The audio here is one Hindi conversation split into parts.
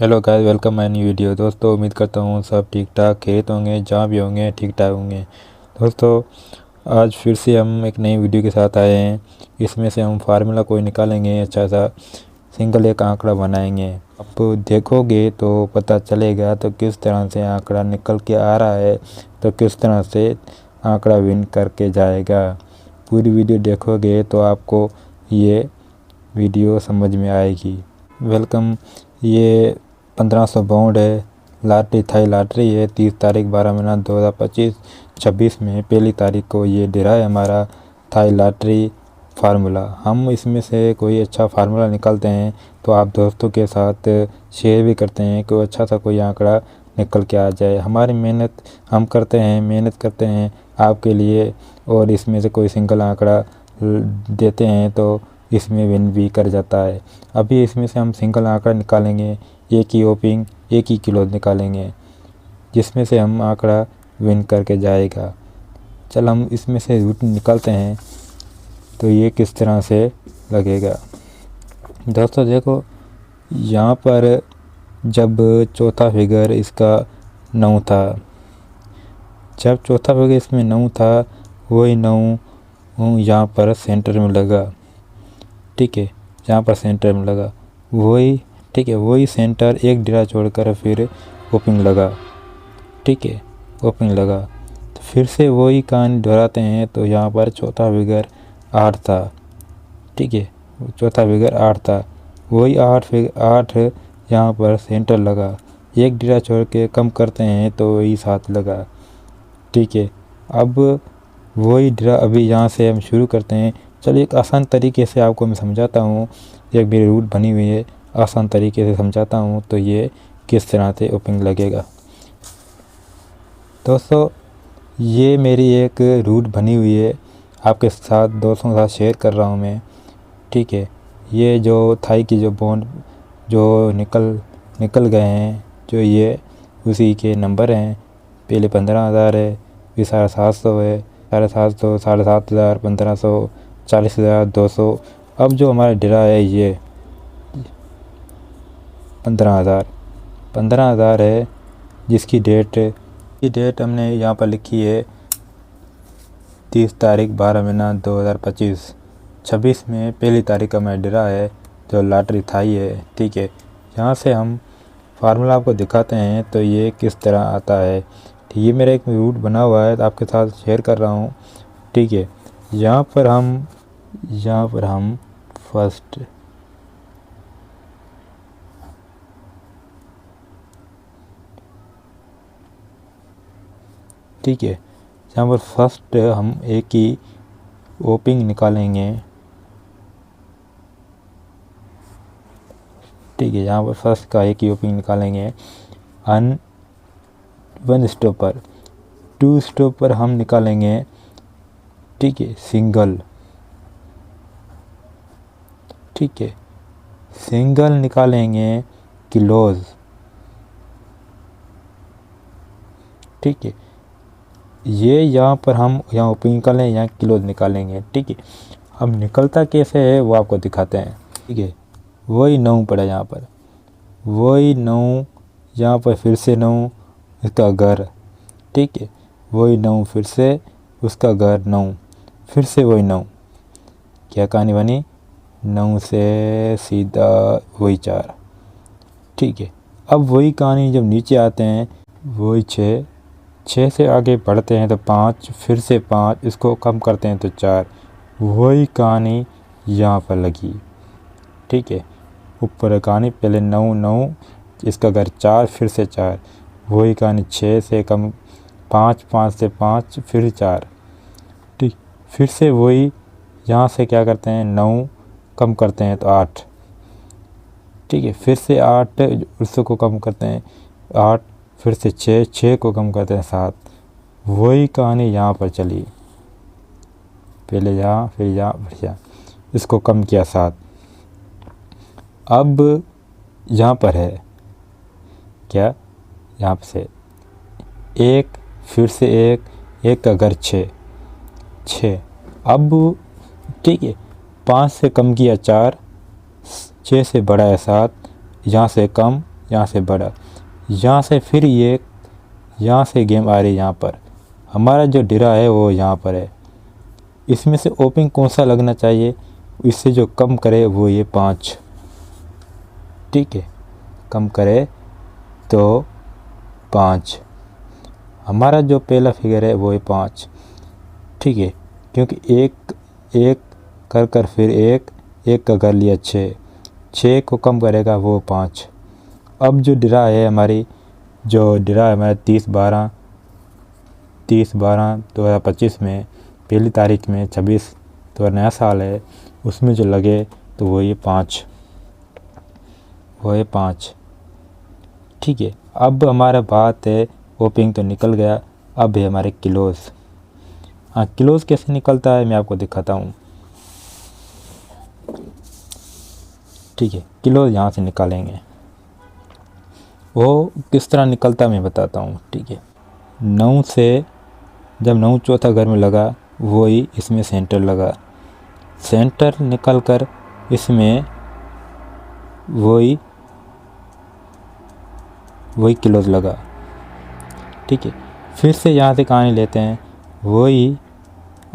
Hello guys, welcome my new video. दोस्तों, उम्मीद करता हूँ सब ठीक ठाक खेत होंगे, जहाँ भी होंगे ठीक ठाक होंगे। दोस्तों, आज फिर से हम एक नई वीडियो के साथ आए हैं। इसमें से हम फार्मूला कोई निकालेंगे, अच्छा सा सिंगल एक आंकड़ा बनाएंगे। आप देखोगे तो पता चलेगा तो किस तरह से आंकड़ा निकल के आ रहा है, तो किस तरह से आंकड़ा विन करके जाएगा। पूरी वीडियो देखोगे तो आपको ये वीडियो समझ में आएगी। वेलकम। ये 1500 बाउंड है, लॉटरी थाई लॉटरी है। 30 तारीख 12 महीना 2025 में पहली तारीख को ये डेरा है हमारा थाई लॉटरी फार्मूला। हम इसमें से कोई अच्छा फार्मूला निकालते हैं तो आप दोस्तों के साथ शेयर भी करते हैं, कोई अच्छा सा कोई आंकड़ा निकल के आ जाए। हमारी मेहनत हम मेहनत करते हैं आपके लिए, और इसमें से कोई सिंगल आंकड़ा देते हैं तो इसमें विन भी कर जाता है। अभी इसमें से हम सिंगल आंकड़ा निकालेंगे, एक ही ओपिंग एक ही किलो निकालेंगे, जिसमें से हम आंकड़ा विन करके जाएगा। चल हम इसमें से रूट निकालते हैं तो ये किस तरह से लगेगा। दोस्तों देखो, यहाँ पर जब चौथा फिगर इसका 9 था, जब चौथा फिगर इसमें 9 था, वही 9 यहाँ पर सेंटर में लगा। ठीक है, जहाँ पर सेंटर में लगा वही, ठीक है, वही सेंटर एक डेरा छोड़कर फिर ओपनिंग लगा। ठीक है, ओपनिंग लगा तो फिर से वही कहानी दोहराते हैं। तो यहाँ पर चौथा फिगर 8 था। ठीक है, चौथा फिगर 8 था, वही 8 यहाँ पर सेंटर लगा। एक डेरा छोड़ के कम करते हैं तो वही 7 लगा। ठीक है, अब वही डेरा अभी यहाँ से हम शुरू करते हैं। चलिए एक आसान तरीके से आपको मैं समझाता हूँ। एक मेरी रूट बनी हुई है, आसान तरीके से समझाता हूँ तो ये किस तरह से ओपनिंग लगेगा। दोस्तों, ये मेरी एक रूट बनी हुई है, आपके साथ दोस्तों के साथ शेयर कर रहा हूँ मैं। ठीक है, ये जो थाई की जो बॉन्ड जो निकल गए हैं, जो ये उसी के नंबर हैं। पहले 15,000 है, फिर 750 है, 750, 7,500, 1500, 40,000, 200। अब जो हमारा डेरा है ये 15,000 है, जिसकी डेट हमने यहाँ पर लिखी है 30 तारीख 12 महीना 2025। 26 में पहली तारीख का हमारा डेरा है जो लॉटरी थाई है। ठीक है, यहाँ से हम फार्मूला आपको दिखाते हैं तो ये किस तरह आता है। ये मेरा एक रूट बना हुआ है, तो आपके साथ शेयर कर रहा हूँ। ठीक है, यहाँ पर हम फर्स्ट ठीक है, यहाँ पर फर्स्ट हम एक ही ओपनिंग निकालेंगे। ठीक है, यहाँ पर फर्स्ट का एक ही ओपनिंग निकालेंगे। 1 स्टॉप पर, 2 स्टॉप पर हम निकालेंगे। ठीक है, सिंगल। ठीक है, सिंगल निकालेंगे क्लोज। ठीक है, ये यहाँ पर हम यहाँ ओपनिंग निकालें, यहाँ क्लोज निकालेंगे। ठीक है, अब निकलता कैसे है वो आपको दिखाते हैं। ठीक है, वही 9 पड़ा यहाँ पर, वही 9 यहाँ पर, फिर से 9 इसका घर। ठीक है, वही 9 फिर से उसका घर 9, फिर से वही 9। क्या कहानी बनी? 9 से सीधा वही 4। ठीक है, अब वही कहानी जब नीचे आते हैं वही 6 से आगे बढ़ते हैं तो 5, फिर से 5, इसको कम करते हैं तो 4। वही कहानी यहाँ पर लगी। ठीक है, ऊपर कहानी पहले 9, इसका घर 4, फिर से 4। वही कहानी 6 से कम 5, 5 से 5, फिर 4। ठीक, फिर से वही यहाँ से क्या करते हैं, 9 कम करते हैं तो 8। ठीक है, फिर से 8 उसको कम करते हैं 8, फिर से 6 को कम करते हैं 7। वही कहानी यहाँ पर चली, पहले यहाँ फिर यहाँ फिर यहाँ, इसको कम किया 7। अब यहाँ पर है क्या, यहाँ से 1, फिर से 1 का घर 6। अब ठीक है, 5 से कम किया 4, 6 से बढ़ाया 7, यहाँ से कम, यहाँ से बढ़ा, यहाँ से फिर ये यहाँ से गेम आ रही है। यहाँ पर हमारा जो डिरा है वो यहाँ पर है। इसमें से ओपनिंग कौन सा लगना चाहिए, इससे जो कम करे वो ये 5, ठीक है, कम करे तो 5। हमारा जो पहला फिगर है वो है 5, ठीक है, क्योंकि एक एक कर कर फिर एक का कर लिया 6 को कम करेगा वो 5। अब जो डिरा है हमारी, जो डिरा है हमारा 30/12/2025 में पहली तारीख में 26 तो नया साल है, उसमें जो लगे तो वो ये 5, ठीक है। अब हमारा बात है ओपनिंग तो निकल गया, अब है हमारे क्लोज। हाँ, क्लोज कैसे निकलता है मैं आपको दिखाता हूँ, ठीक है। क्लोज यहाँ से निकालेंगे, वो किस तरह निकलता है मैं बताता हूँ, ठीक है। 9 से जब 9 चौथा घर में लगा वही इसमें सेंटर लगा, सेंटर निकल कर इसमें वही क्लोज लगा, ठीक है। फिर से यहाँ से कहानी लेते हैं, वही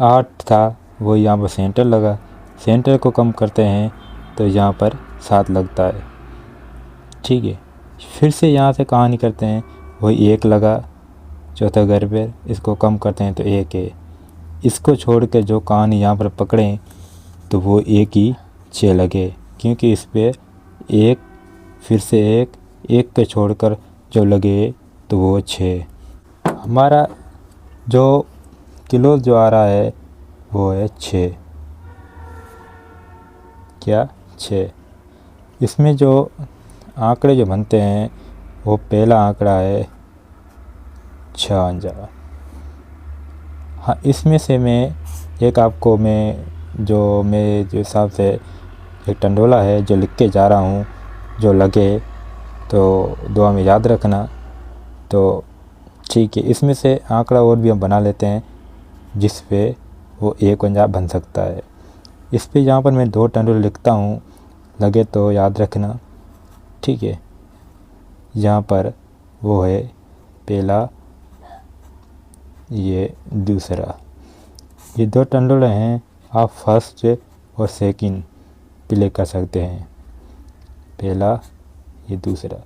8 था, वही यहाँ पर सेंटर लगा, सेंटर को कम करते हैं तो यहाँ पर 7 लगता है, ठीक है। फिर से यहाँ से कहानी करते हैं, वही 1 लगा चौथा घर पर, इसको कम करते हैं तो 1 है। इसको छोड़ के जो कहानी यहाँ पर पकड़ें तो वो 1 ही 6 लगे, क्योंकि इस पर 1 फिर से 1 के छोड़कर जो लगे तो वो 6। हमारा जो क्लोज जो आ रहा है वो है 6, क्या 6। इसमें जो आंकड़े जो बनते हैं वो पहला आंकड़ा है 6। हाँ, इसमें से मैं एक आपको जो हिसाब से एक टंडोला है जो लिख के जा रहा हूँ, जो लगे तो दुआ में याद रखना, तो ठीक है। इसमें से आंकड़ा और भी हम बना लेते हैं जिस पे वो 51 बन सकता है। इस पे यहाँ पर मैं 2 टंडोले लिखता हूँ, लगे तो याद रखना, ठीक है। यहाँ पर वो है पहला, ये दूसरा, ये 2 टंडोले हैं, आप फर्स्ट और सेकंड प्ले कर सकते हैं, पहला ये दूसरा।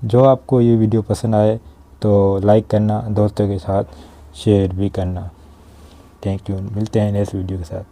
जो आपको ये वीडियो पसंद आए तो लाइक करना, दोस्तों के साथ शेयर भी करना। थैंक यू, मिलते हैं नेक्स्ट वीडियो के साथ।